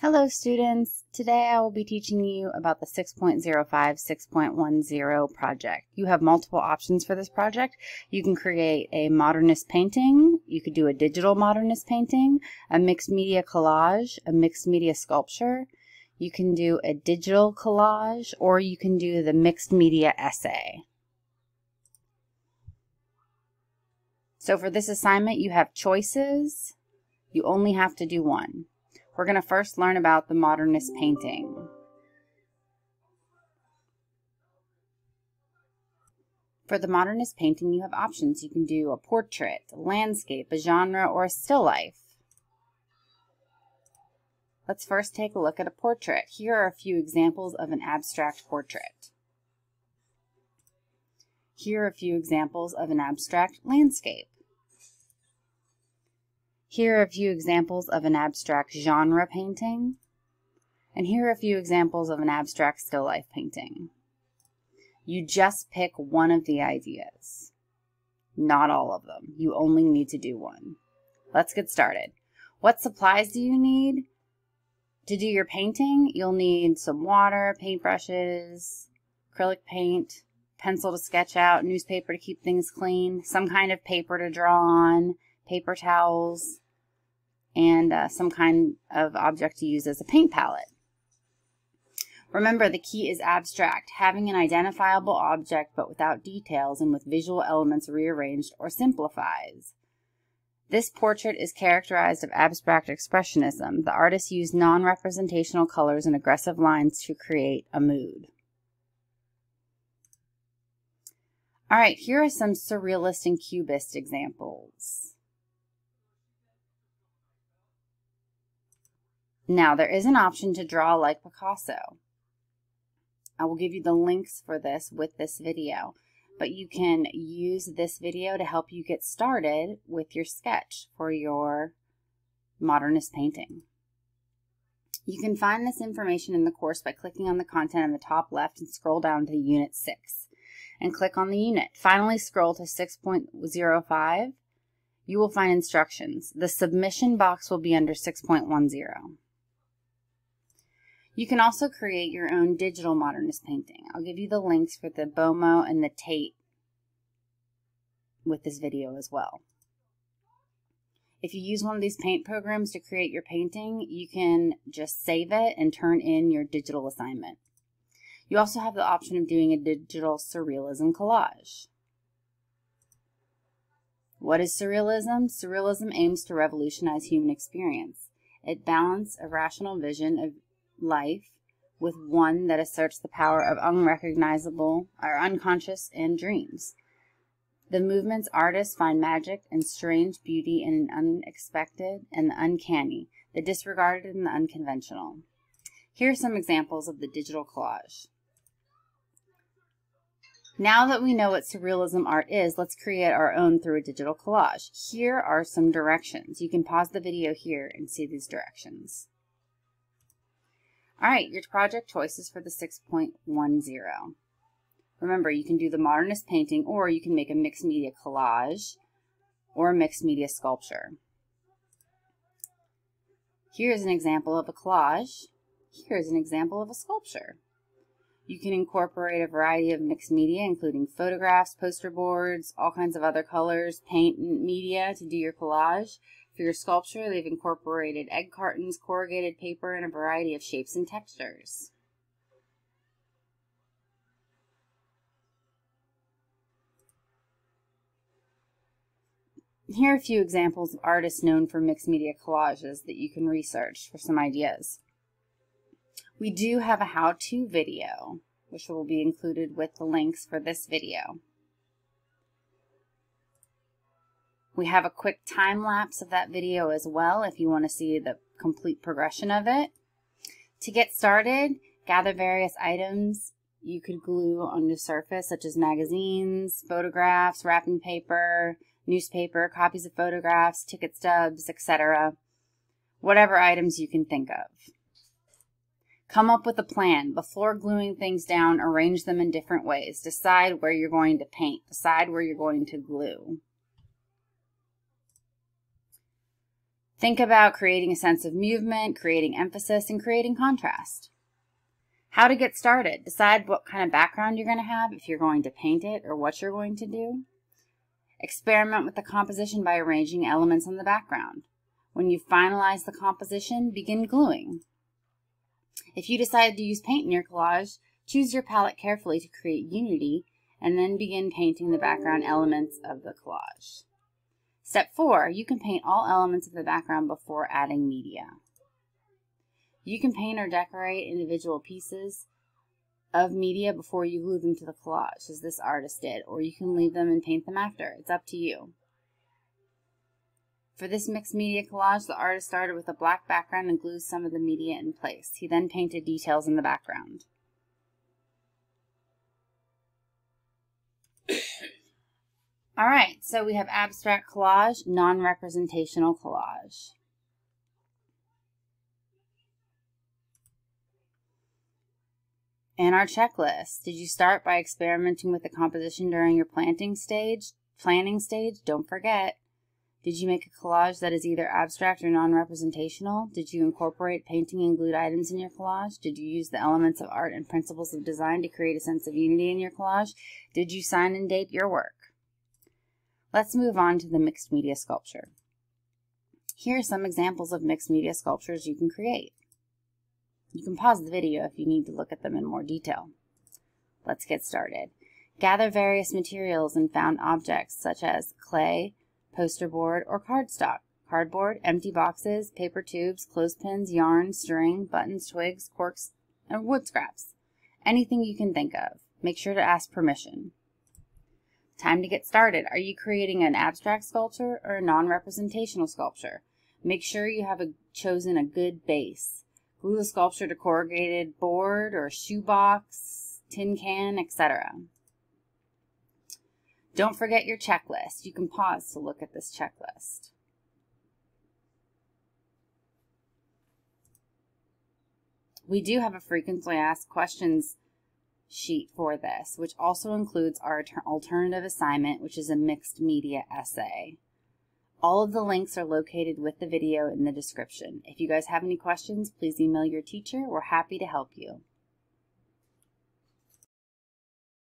Hello students, today I will be teaching you about the 6.05-6.10 project. You have multiple options for this project. You can create a modernist painting, you could do a digital modernist painting, a mixed media collage, a mixed media sculpture, you can do a digital collage, or you can do the mixed media essay. So for this assignment you have choices, you only have to do one. We're going to first learn about the modernist painting. For the modernist painting, you have options. You can do a portrait, a landscape, a genre, or a still life. Let's first take a look at a portrait. Here are a few examples of an abstract portrait. Here are a few examples of an abstract landscape. Here are a few examples of an abstract genre painting, and here are a few examples of an abstract still life painting. You just pick one of the ideas, not all of them. You only need to do one. Let's get started. What supplies do you need to do your painting? You'll need some water, paintbrushes, acrylic paint, pencil to sketch out, newspaper to keep things clean, some kind of paper to draw on, paper towels, and some kind of object to use as a paint palette. Remember, the key is abstract, having an identifiable object but without details and with visual elements rearranged or simplifies. This portrait is characterized of abstract expressionism. The artist used non-representational colors and aggressive lines to create a mood. All right, here are some surrealist and cubist examples. Now, there is an option to draw like Picasso. I will give you the links for this with this video, but you can use this video to help you get started with your sketch for your modernist painting. You can find this information in the course by clicking on the content in the top left and scroll down to Unit 6 and click on the unit. Finally, scroll to 6.05. You will find instructions. The submission box will be under 6.10. You can also create your own digital modernist painting. I'll give you the links for the BOMO and the Tate with this video as well. If you use one of these paint programs to create your painting, you can just save it and turn in your digital assignment. You also have the option of doing a digital surrealism collage. What is surrealism? Surrealism aims to revolutionize human experience. It balances a rational vision of life with one that asserts the power of unrecognizable or unconscious and dreams. The movement's artists find magic and strange beauty in the unexpected and the uncanny, the disregarded and the unconventional. Here are some examples of the digital collage. Now that we know what surrealism art is, let's create our own through a digital collage. Here are some directions. You can pause the video here and see these directions. All right, your project choices for the 6.10. Remember, you can do the modernist painting, or you can make a mixed media collage or a mixed media sculpture. Here's an example of a collage. Here's an example of a sculpture. You can incorporate a variety of mixed media, including photographs, poster boards, all kinds of other colors, paint and media to do your collage. For your sculpture, they've incorporated egg cartons, corrugated paper, and a variety of shapes and textures. Here are a few examples of artists known for mixed media collages that you can research for some ideas. We do have a how-to video, which will be included with the links for this video. We have a quick time lapse of that video as well if you want to see the complete progression of it. To get started, gather various items you could glue on the surface, such as magazines, photographs, wrapping paper, newspaper, copies of photographs, ticket stubs, etc. Whatever items you can think of. Come up with a plan. Before gluing things down, arrange them in different ways. Decide where you're going to paint. Decide where you're going to glue. Think about creating a sense of movement, creating emphasis, and creating contrast. How to get started. Decide what kind of background you're going to have, if you're going to paint it, or what you're going to do. Experiment with the composition by arranging elements on the background. When you finalize the composition, begin gluing. If you decide to use paint in your collage, choose your palette carefully to create unity, and then begin painting the background elements of the collage. Step 4, you can paint all elements of the background before adding media. You can paint or decorate individual pieces of media before you glue them to the collage, as this artist did, or you can leave them and paint them after. It's up to you. For this mixed media collage, the artist started with a black background and glued some of the media in place. He then painted details in the background. All right, so we have abstract collage, non-representational collage. And our checklist. Did you start by experimenting with the composition during your planning stage? Don't forget. Did you make a collage that is either abstract or non-representational? Did you incorporate painting and glued items in your collage? Did you use the elements of art and principles of design to create a sense of unity in your collage? Did you sign and date your work? Let's move on to the mixed media sculpture. Here are some examples of mixed media sculptures you can create. You can pause the video if you need to look at them in more detail. Let's get started. Gather various materials and found objects such as clay, poster board, or cardstock. Cardboard, empty boxes, paper tubes, clothespins, yarn, string, buttons, twigs, corks, and wood scraps. Anything you can think of. Make sure to ask permission. Time to get started. Are you creating an abstract sculpture or a non-representational sculpture? Make sure you have chosen a good base. Glue the sculpture to corrugated board or shoebox, tin can, etc. Don't forget your checklist. You can pause to look at this checklist. We do have a frequently asked questions sheet for this, which also includes our alternative assignment, which is a mixed media essay. All of the links are located with the video in the description. If you guys have any questions, please email your teacher. We're happy to help you.